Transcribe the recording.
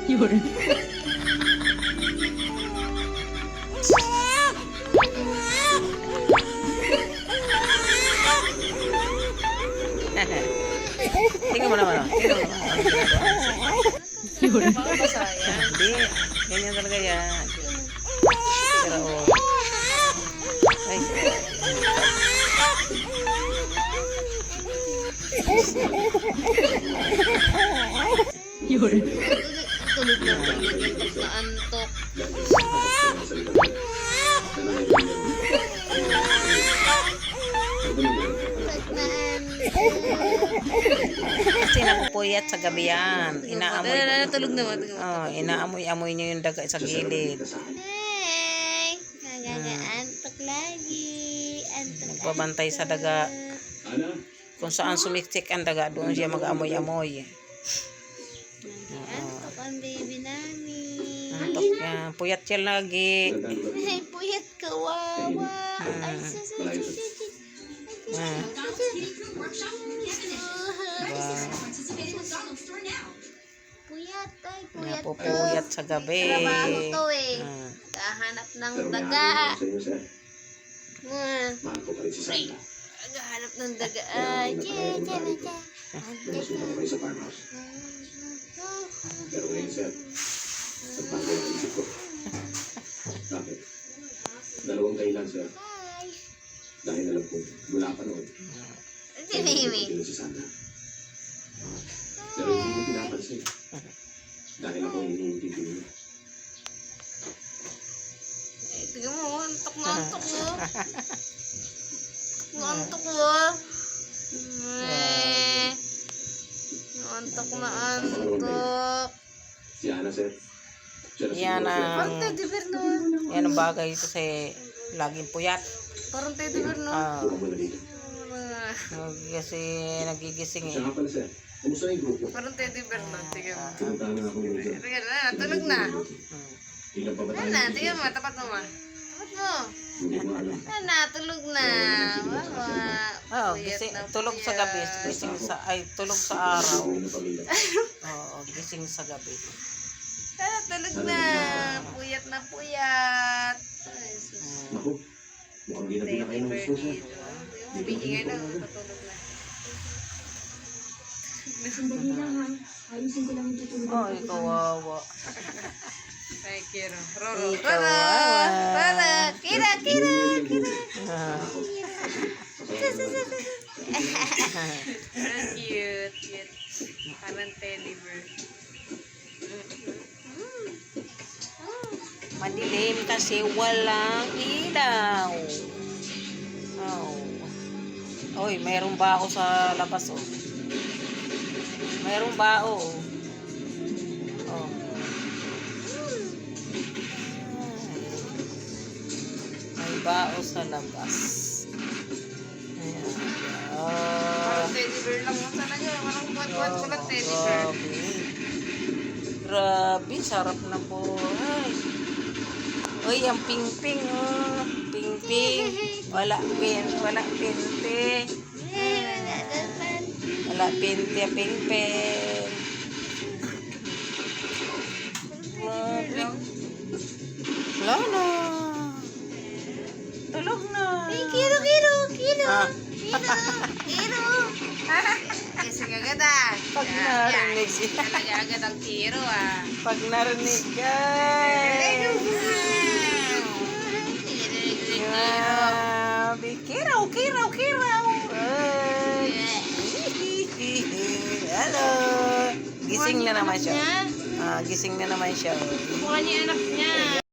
Yun. Tingnan mo naman. Tingnan mo naman. Yun. Hindi. Ganyan talaga yan. Pero, ay. Yun. Tulog na tulog yung pagkaantok. Kasi napupuyat sa gabi yan. Inaamoy. Tulog naman. Oh, inaamoy-amoy niyo yung daga sa gilid. Hey! Nagagaantok lagi. Antok. Nagpabantay sa daga. Kung saan sumiksik ang daga, doon siya mag-amoy-amoy. Antok ang baby namin. Antok niya. Puyat siya lagi. Ay, puyat kawawa. Ay, puyat, ay, puyat. Napupuyat sa gabi. Trabaho to eh. Naghahanap ng daga. Naghahanap ng daga. Ay, Pero ngayon, sir, sa bago ng isip ko. Bakit? Dalawang dahilan, sir. Dahil alam kong mula pa noon. Si Mimi. Hindi si Sandra. Pero hindi mo pinapansin. Dahil ako iniintindi mo. Tignan mo, antok na antok mo. Antok mo. Antok na antok. Si Ana, sir. Siya na Yan siguro, sir. ang, Parang teddy bear no. yan ang bagay kasi laging puyat. Parang teddy bear no. Buka mo na dito. Kasi nagigising Siya eh. nga pala, sir. Kumusta na yung grupo? Parang teddy bear no. Tignan mo. Pumunta na ako ngayon, sir. Tignan na, tulog na. Ilan pa ba tayo? Ano, tignan mo, tapat mo ma. Tapat mo. Hindi ko alam. Ano, tulog na. Oh, gising, tulog sa gabi, gising sa, ay, tulog sa araw. Uwi na pamilya. Oo, gising sa gabi. Tulog na. Puyat na puyat. Ay, sus. Naku, mukhang ginabi na kayo ng gusto, sir. Speaking na, patulog na. Oh, kawawa. Ay, Kiro. Roro. Ikaw, Roro. Roro. Kira, Kira, Kira. Ah. Cute, cute. Parang teddy bear. Madilim kasi walang ilaw. Oh. Oy, mayroong bao sa labas oh. Mayroong bao. Oh. May bao sa labas. Ayan. Parang teddy bear lang. Sana nyo, parang buwan-buwan ko lang teddy bear. Grabe, sarap na buhay. Uy, ang ping-ping, oh. Ping-ping. Wala pinte. Wala pinte, ping-ping. Grabe. Wala na. Tulog na. Ay, Kiro, Kiro, Kiro. Ah. Kiro. Kasi agad ah. Pag narinig siya. Talaga agad ang Kiro ah. Pag narinig, guys. Grabe. Kiraw. Ay. Hello. Gising na naman siya. Gising na naman siya. Mukha niya anak niya.